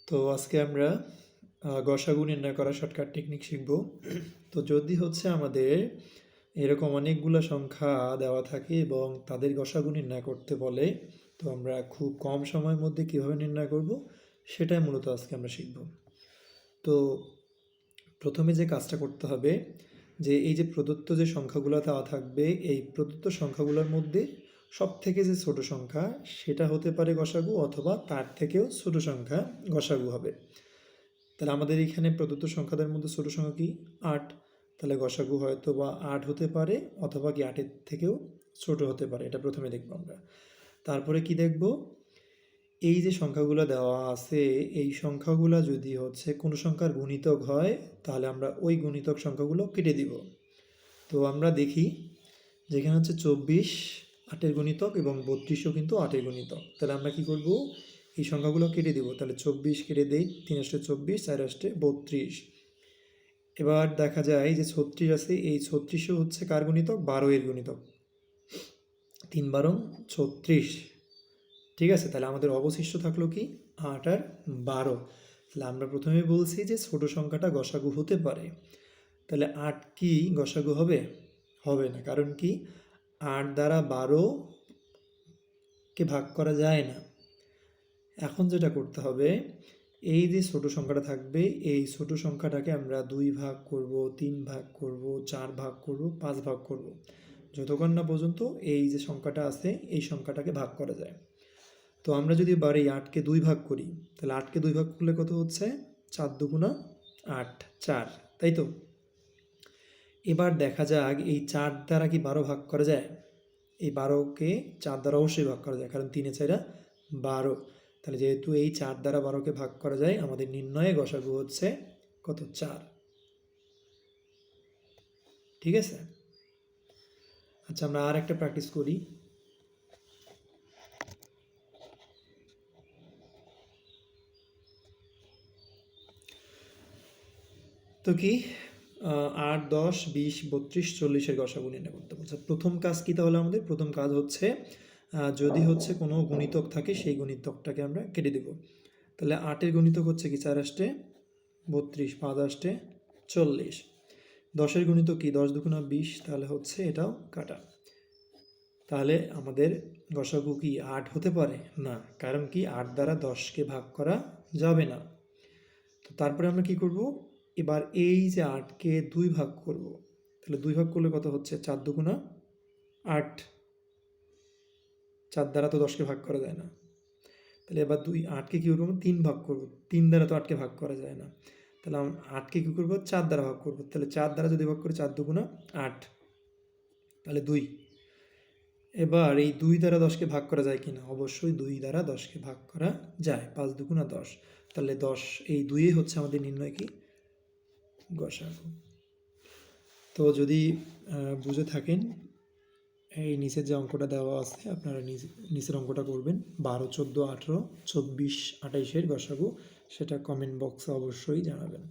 তো আজকে আমরা গসাগু নির্ণয় করার শর্টকাট টেকনিক শিখব। তো যদি হচ্ছে আমাদের এরকম অনেকগুলো সংখ্যা দেওয়া থাকে এবং তাদের গসাগু নির্ণয় করতে বলে, তো আমরা খুব কম সময়ের মধ্যে কিভাবে নির্ণয় করব সেটাই মূলত আজকে আমরা শিখব। তো প্রথমে যে কাজটা করতে হবে, যে এই যে প্রদত্ত যে সংখ্যাগুলো দেওয়া থাকবে, এই প্রদত্ত সংখ্যাগুলোর মধ্যে সব থেকে যে ছোট সংখ্যা সেটা হতে পারে গসাগু, অথবা তার থেকেও ছোট সংখ্যা গসাগু হবে। তাহলে আমাদের এখানে প্রদত্ত সংখ্যাদের মধ্যে ছোট সংখ্যা কি 8, তাহলে গসাগু হয়তো বা 8 হতে পারে, অথবা কি 8-এর থেকেও ছোট হতে পারে। এটা প্রথমে দেখব আমরা। তারপরে কি দেখব, এই যে সংখ্যাগুলো দেওয়া আছে, এই সংখ্যাগুলো যদি হচ্ছে কোনো সংখ্যার গুণিতক হয়, তাহলে আমরা ওই গুণিতক সংখ্যাগুলো কেটে দিব। তো আমরা দেখি যেখানে হচ্ছে 24 8-এর গুণিতক এবং 32ও কিন্তু 8-এর গুণিতক। তাহলে আমরা কি করব, এই সংখ্যাগুলো কেটে দিব। তাহলে 24 কেটে দেই, 3 × 24, 4 × 32। এবার দেখা যায় যে 36 আছে, এই 36ও হচ্ছে কার গুণিতক, 12-এর গুণিতক। 3 12 36। ঠিক আছে, তাহলে আমাদের অবশিষ্ট থাকলো কি 8 আর 12। তাহলে আমরা প্রথমে বলছি যে ছোট সংখ্যাটা গসাগু হতে পারে। তাহলে 8 কি গসাগু হবে? হবে না। কারণ কি, 8 দ্বারা 12কে ভাগ করা যায় না। এখন যেটা করতে হবে, এই যে ছোট সংখ্যাটা থাকবে, এই ছোট সংখ্যাটাকে আমরা 2 ভাগ করব, 3 ভাগ করব, 4 ভাগ করব, 5 ভাগ করব, যতক্ষণ না পর্যন্ত এই যে সংখ্যাটা আছে এই সংখ্যাটাকে ভাগ করা যায়। তো আমরা যদি বাড়ি 8কে 2 ভাগ করি, তাহলে 8কে 2 ভাগ করলে কত হচ্ছে, 4 2 8, 4, তাই তো? এবার দেখা যাক এই 4 দ্বারা কি 12 ভাগ করা যায়? এই 12কে 4 দ্বারা অবশ্যই ভাগ করা যায়, কারণ 3 4 12। তাহলে যেহেতু এই 4 দ্বারা 12কে ভাগ করা যায়, আমাদের নির্ণয়ে গসাগু হচ্ছে কত, 4। ঠিক আছে। আচ্ছা, আমরা আর একটা প্র্যাকটিস করি। তো কি 8 10 20 32 40-এর গসাগু নির্ণয় করতে বলছে। প্রথম কাজ কি তাহলে আমাদের? প্রথম কাজ হচ্ছে যদি হচ্ছে কোনো গুণিতক থাকে, সেই গুণিতকটাকে আমরা কেটে দেব। তাহলে 8-এর গুণিতক হচ্ছে কি 4 8 32, 5 8 40। 10-এর গুণিতক কি 10 2 20, তাহলে হচ্ছে এটাও কাটা। তাহলে আমাদের গসাগু কি 8 হতে পারে না, কারণ কি 8 দ্বারা 10কে ভাগ করা যাবে না। তো তারপরে আমরা কি করব, এবার এই যে 8কে 2 ভাগ করব। তাহলে 2 ভাগ করলে কত হচ্ছে, 4 2 8। 4 দ্বারা তো 10কে ভাগ করা যায় না। তাহলে এবার 8কে কী করবো, 3 ভাগ করব। 3 দ্বারা তো 8কে ভাগ করা যায় না। তাহলে 8কে কী করবো, 4 দ্বারা ভাগ করব। তাহলে 4 দ্বারা যদি ভাগ করি, 4 2 8, তাহলে 2। এবার এই 2 দ্বারা 10কে ভাগ করা যায় কি না? অবশ্যই 2 দ্বারা 10কে ভাগ করা যায়। 5 2 10। তাহলে 10, এই 2 হচ্ছে আমাদের নির্ণয় কি, গসাগু। তো যদি বুঝে থাকেন, এই নিচের যে অঙ্কটা দেওয়া আছে আপনারা নিচের অঙ্কটা করবেন। 12 14 18 24 28-এর গসাগু, সেটা কমেন্ট বক্সে অবশ্যই জানাবেন।